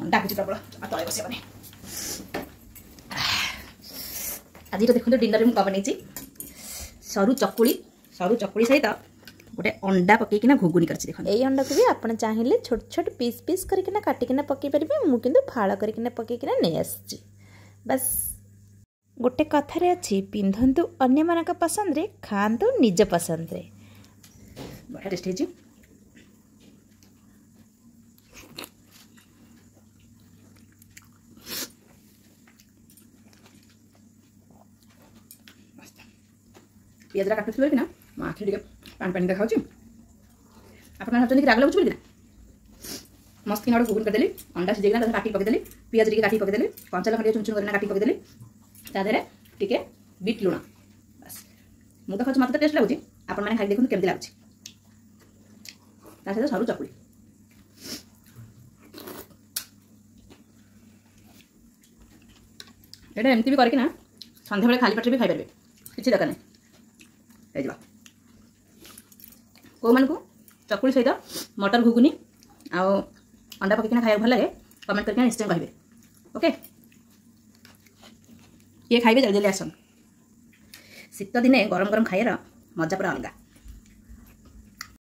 डाकुची प्रबल तले बस आज तो देखो डिनर में कम नहीं सरू चकुड़ी सहित गोटे अंडा पकईकिना घुगुनी कर यही अंडा को भी आप चाहिए छोट छोट पीस पीस करकिना काटिकिना पकई पारे मुझे फाड़ करकिना पकईकिना नहीं आसी बस गोटे कथारे अच्छी पिंधतु अन्य मानक पसंद रे खातु निज पसंद रे बढ़िया टेस्ट है पियाज काटुथि ना मो आखि टे पानी पानी देखा आप राग लगुच बोल मस्त कि घुगुन करदेली अंडा सिझेना काटी पकईदेली पियाज टे काटी पकईदेली कंचा लंका चुन चुन करना काटी पकईदेली तादेह टिके बीट लुण बस मुझे खाऊँ मत टेस्ट लगुच आप खाई देखते केमती लगुच सहित सरू चकुड़ी ये एमती भी करना सन्ध्या बेले खाली पेट भी खाई पारे किसी दरकार नहीं कौ मानक चकुड़ी सहित मटर घुगुनी आउ अंडा पकईकिना खाया भल लगे कमेंट करके निश्चय कहे ओके ये खाइबे जल्दी जल्दी आसन शीत दिने गरम गरम खाइर मजा पूरा अलग।